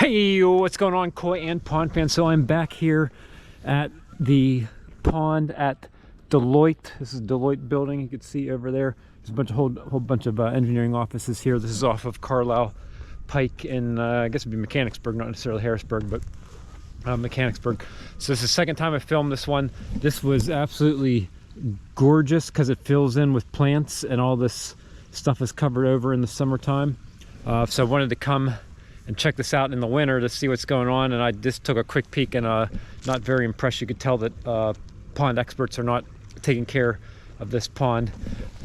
Hey, what's going on, koi and pond fans? So I'm back here at the pond at Deloitte. This is Deloitte building. You can see over there. There's a whole bunch of engineering offices here. This is off of Carlisle Pike in I guess it'd be Mechanicsburg, not necessarily Harrisburg, but Mechanicsburg. So this is the second time I filmed this one. This was absolutely gorgeous because it fills in with plants and all this stuff is covered over in the summertime. So I wanted to come and check this out in the winter to see what's going on, and I just took a quick peek and not very impressed. You could tell that pond experts are not taking care of this pond.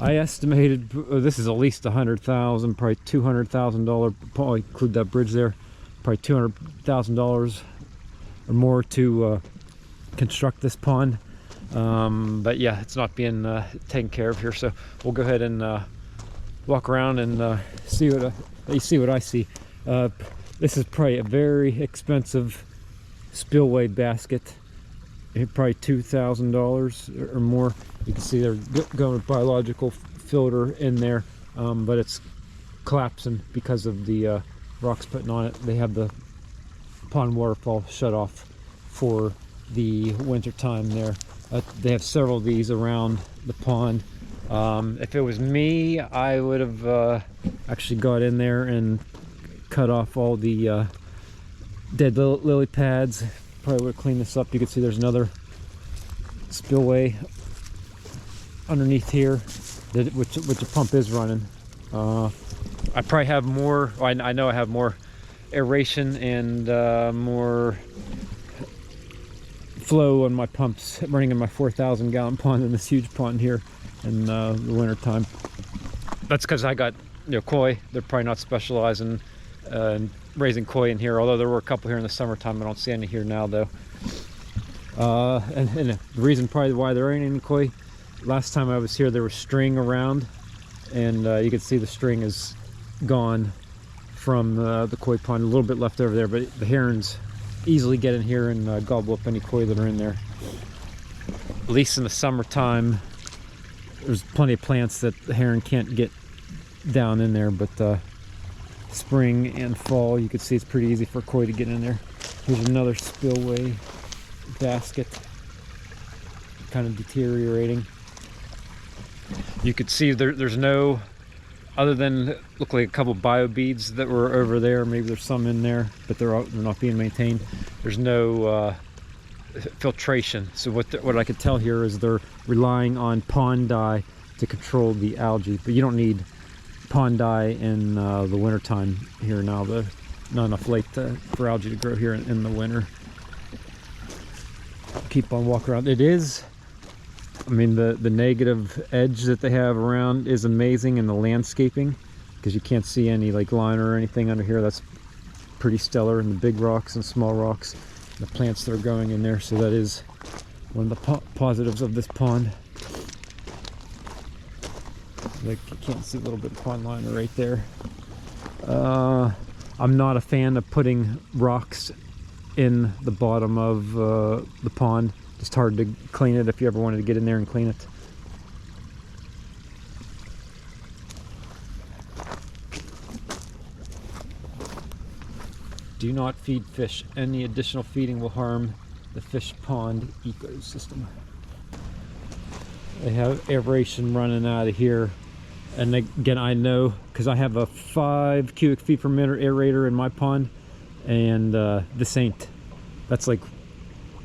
I estimated this is at least $100,000, probably $200,000, probably include that bridge there, probably $200,000 or more to construct this pond. But yeah, it's not being taken care of here, so we'll go ahead and walk around and see what I see. This is probably a very expensive spillway basket, probably $2,000 or more. You can see they're going with biological filter in there, but it's collapsing because of the rocks putting on it. They have the pond waterfall shut off for the winter time there. They have several of these around the pond. If it was me, I would have actually got in there and cut off all the dead lily pads. Probably would have cleaned this up. You can see there's another spillway underneath here, which the pump is running. I probably have more. I know I have more aeration and more flow on my pumps running in my 4,000 gallon pond than this huge pond here in the winter time. That's because I got koi. They're probably not specializing in raising koi in here, although there were a couple here in the summertime. I don't see any here now though. And the reason probably why there ain't any koi, last time I was here there was string around, and you can see the string is gone from the koi pond. A little bit left over there, but the herons easily get in here and gobble up any koi that are in there. At least in the summertime there's plenty of plants that the heron can't get down in there, but spring and fall you can see it's pretty easy for koi to get in there. Here's another spillway basket, kind of deteriorating. You could see there's no, other than look like a couple bio beads that were over there, maybe there's some in there, but they're not being maintained. There's no filtration. So what I could tell here is they're relying on pond dye to control the algae, but you don't need pond dye in the winter time here now. Not enough light for algae to grow here in the winter. Keep on walking around. It is, I mean, the negative edge that they have around is amazing in the landscaping, because you can't see any like liner or anything under here. That's pretty stellar, and the big rocks and small rocks, the plants that are growing in there. So that is one of the positives of this pond. Like, you can't see a little bit of pond liner right there. I'm not a fan of putting rocks in the bottom of the pond. Just hard to clean it if you ever wanted to get in there and clean it. Do not feed fish. Any additional feeding will harm the fish pond ecosystem. They have aeration running out of here. And again, I know because I have a 5 cubic feet per minute aerator in my pond, and this ain't. That's like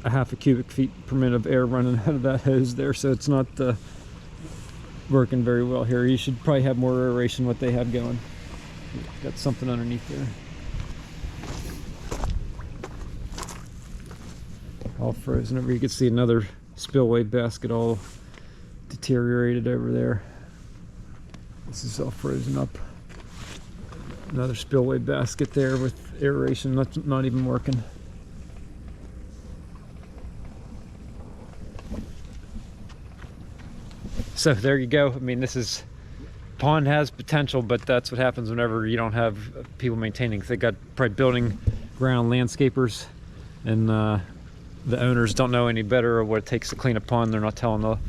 a half a cubic feet per minute of air running out of that hose there, so it's not working very well here. You should probably have more aeration what they have going. Got something underneath there. All frozen over. You can see another spillway basket all deteriorated over there. This is all frozen up. Another spillway basket there with aeration not even working. So there you go. I mean, pond has potential, but that's what happens whenever you don't have people maintaining. They got probably building ground landscapers, and the owners don't know any better of what it takes to clean a pond. They're not telling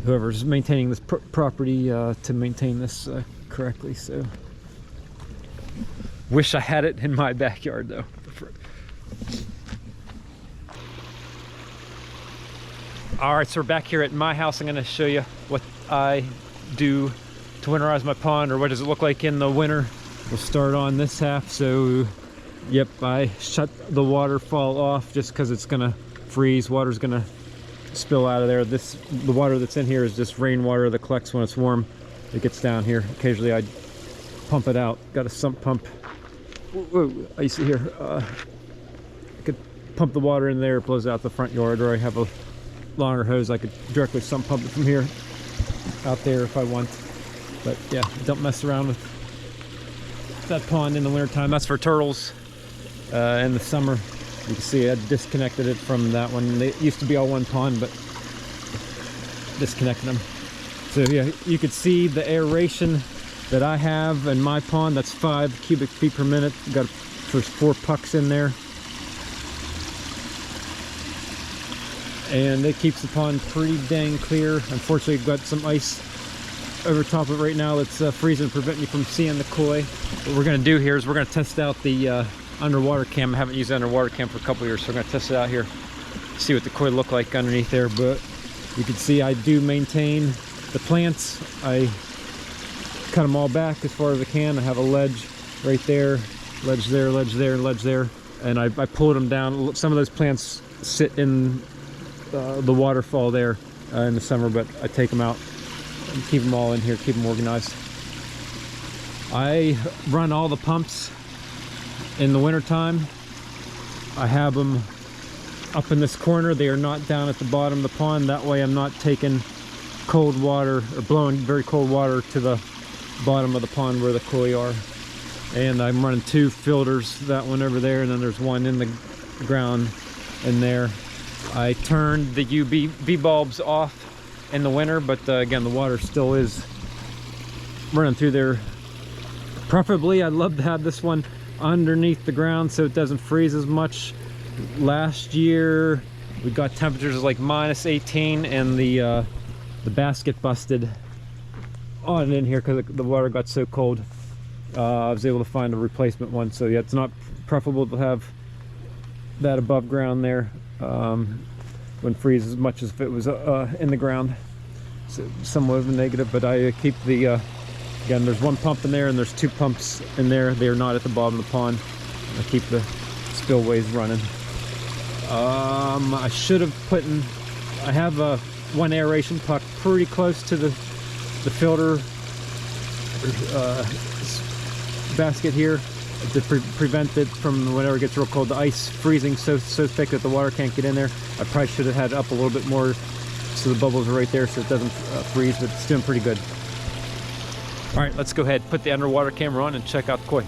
whoever's maintaining this property to maintain this correctly. So wish I had it in my backyard though. All right, so we're back here at my house. I'm gonna show you what I do to winterize my pond, or what does it look like in the winter. We'll start on this half. So, yep, I shut the waterfall off just because it's gonna freeze. Water's gonna spill out of there. The water that's in here is just rainwater that collects when it's warm. It gets down here. Occasionally I pump it out. Got a sump pump. Whoa, I see here. I could pump the water in there, it blows out the front yard, or I have a longer hose. I could directly sump pump it from here out there if I want. But yeah, don't mess around with that pond in the wintertime. That's for turtles. In the summer, you can see I disconnected it from that one. They used to be all one pond, but disconnected them. So yeah, you could see the aeration that I have in my pond. That's 5 cubic feet per minute. Got there's 4 pucks in there. And it keeps the pond pretty dang clear. Unfortunately, I've got some ice over top of it right now that's freezing, preventing me from seeing the koi. What we're gonna do here is we're gonna test out the underwater cam. I haven't used the underwater cam for a couple years, so we're gonna test it out here, see what the koi look like underneath there. But you can see I do maintain the plants. I cut them all back as far as I can. I have a ledge right there, ledge there, ledge there, ledge there, and I pulled them down. Some of those plants sit in the waterfall there in the summer, but I take them out and keep them all in here, keep them organized. I run all the pumps in the wintertime. I have them up in this corner. They are not down at the bottom of the pond. That way I'm not taking cold water or blowing very cold water to the bottom of the pond where the koi are. And I'm running 2 filters, that one over there, and then there's one in the ground in there. I turned the UV bulbs off in the winter, but again, the water still is running through there. Preferably, I'd love to have this one underneath the ground so it doesn't freeze as much. Last year, we got temperatures of like -18, and the basket busted on in here because the water got so cold. I was able to find a replacement one, so yeah, it's not preferable to have that above ground there. Wouldn't freeze as much as if it was in the ground. So somewhat of a negative, but I keep the again, there's 1 pump in there and there's 2 pumps in there. They are not at the bottom of the pond. I keep the spillways running. I should have put in, I have one aeration puck pretty close to the filter basket here to prevent it from, whenever it gets real cold, the ice freezing so thick that the water can't get in there. I probably should have had it up a little bit more so the bubbles are right there so it doesn't freeze, but it's doing pretty good. All right, let's go ahead, put the underwater camera on and check out the koi.